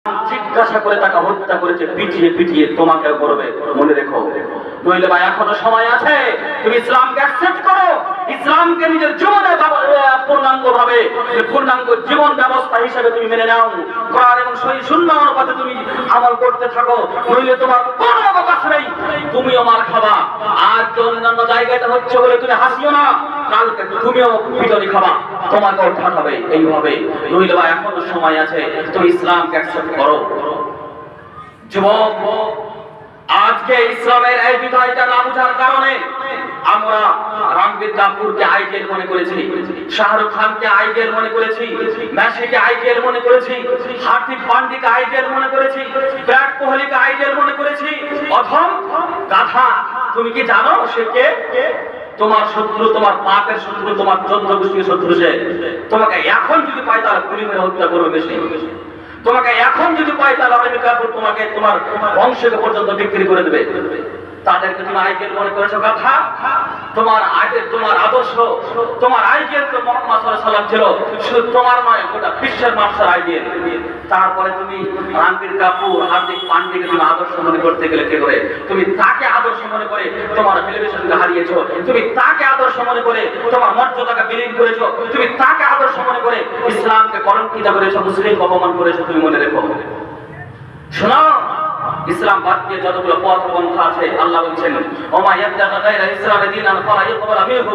জিজ্ঞাসা করে তাকে হত্যা করেছে, পিটিয়ে পিটিয়ে তোমাকেও করবে, মনে রেখো। নইলে ভাই এখনো সময় আছে, তুমি ইসলামকে অ্যাকসেপ্ট করো, ইসলামকে নিজের জীবনে পূর্ণাঙ্গ ভাবে পূর্ণাঙ্গ জীবন ব্যবস্থা হিসেবে তুমি মেনে নাও, কোরআন এবং সহিহ সুন্নাহ অনুপাতে তুমি আমল করতে থাকো। নইলে তোমার কোনো অবকাশ নেই, তুমিও মার খাবা। আর অন্যান্য জায়গাটা হচ্ছে বলে তুমি হাসিও না, কালকে তুমিও পিটনি খাবা, তোমাকে উঠান হবে এইভাবে। নইলে ভাই এখনো সময় আছে, তুমি ইসলামকে অ্যাকসেপ্ট করো। যুবক, আজকে ইসলামের এই বিধানটা না বুঝার কারণে আমরা রণবীর কাপুরকে আইডিয়াল মনে করেছি, শাহরুখ খানকে আইডিয়াল মনে করেছি, মেসিকে আইডিয়াল মনে করেছি, হার্দিক পান্ডিয়াকে আইডিয়াল মনে করেছি, বিরাট কোহলিকে আইডিয়াল মনে করেছি। অথম গাধা, তুমি কি জানো সে কে? তোমার শত্রু, তোমার পাপের শত্রু, তোমার 14 গোষ্ঠীর শত্রু সে। তোমাকে এখন যদি পায় তাহলে গুলি মেরে হত্যা করবে বেশি। তোমাকে এখন যদি পায় তাহলে রণবীর কাপুর তোমাকে তোমার বংশকে পর্যন্ত বিক্রি করে দেবে। তাদেরকে তুমি আইডিয়াল মনে করেছো গাধা। তোমার আদর্শ, তোমার আইডিয়াল তো মুহাম্মদ সাল্লাল্লাহু আলাইহি ওয়াসাল্লাম ছিল, শুধু তোমার নয়, গোটা বিশ্বের মানুষের আইডিয়াল। তারপরে তুমি রণবীর কাপুর, হার্দিক পান্ডিয়াকে তুমি আদর্শ মনে করতে গেলে কি করে? তুমি তাকে আদর্শ মনে করে তোমার টেলিভিশনকে হারিয়েছো, তুমি তাকে আদর্শ মনে করে তোমার মর্যাদাকে বিলীন করেছো, তুমি তাকে আদর্শ মনে করে ইসলামকে কলঙ্কিত করেছো, মুসলিমকে অপমান করেছো, তুমি মনে রেখো। শোনো, ইসলাম বাদ দিয়ে যতগুলো পথ পন্থা আছে, আল্লাহ বলছেন ওমা ইয়াবতাগা গায়রা ইসলামে দীনান ফালা ইউকবাল মিনহু।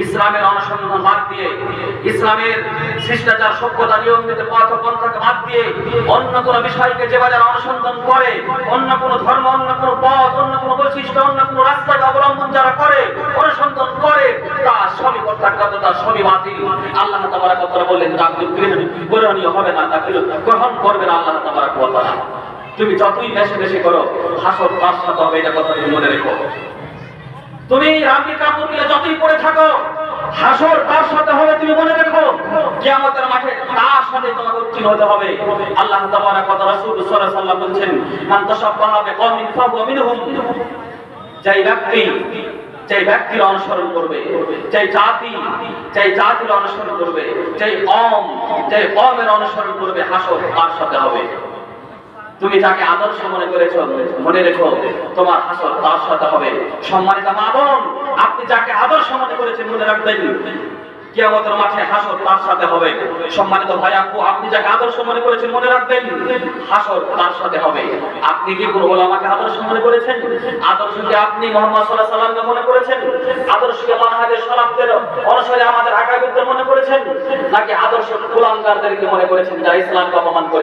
ইসলামের অনুসন্ধান বাদ দিয়ে, ইসলামের শিষ্টাচার সভ্যতা নিয়ম নীতি পথ পন্থাকে বাদ দিয়ে অন্য কোন বিষয়কে যে বাজার অনুসন্ধান করে, অন্য কোন ধর্ম, অন্য কোন পথ, অন্য কোন বৈশিষ্ট্য, অন্য কোন রাস্তাকে অবলম্বন যারা করে, অনুসন্ধান করে, তা সবই প্রত্যাখ্যাত, তা সবই বাতিল। আল্লাহ তাবারাক ওয়া তাআলা বললেন তা গ্রহণীয় হবে না, তা গ্রহণ করবে না আল্লাহ তাবারাক ওয়া তাআলা। তুমি যতই বেশি বেশি করো, হাসর তার সাথে হবে, এটা কথা তুমি মনে রেখো। তুমি রণবীর কাপুরকে যতই পড়ে থাকো, হাসর তার সাথে হবে, তুমি মনে রেখো। কিয়ামতের মাঠে তার সাথে তোমাকে উত্তীর্ণ হতে হবে। আল্লাহ তাবারাক ওয়া তাআলা রাসূল সাল্লাল্লাহু আলাইহি ওয়াসাল্লাম বলেছেন মান তাশাব্বাহা বিকওমিন ফাহুয়া মিনহুম। যে ব্যক্তির অনুসরণ করবে, যে জাতির অনুসরণ করবে, যে কওমের অনুসরণ করবে, হাসর তার সাথে হবে। তুমি যাকে আদর্শ মনে করেছো, মনে রেখো তোমার হাসর তার সাথে হবে। সম্মানিত মা বোন, আপনি যাকে আদর্শ মনে করেছেন, মনে রাখবেন কিয়ামতের মাঠে হাসর তার সাথে হবে। সম্মানিত ভাই আপু, আপনি যাকে আদর্শ মনে করেছেন, মনে রাখবেন হাসর তার সাথে হবে। আপনি কি কোনো ওলামাকে আদর্শ মনে করেছেন? আদর্শকে আপনি মুহাম্মদ সাল্লাল্লাহু আলাইহি ওয়াসাল্লামকে মনে করেছেন? আদর্শকে মানহাজে সালাফদের অনুসারী আমাদের আকাবিরদের মনে করেছেন? নাকি আদর্শ কুলাঙ্গারদেরকে মনে করেছেন, যারা ইসলামকে অপমান করে?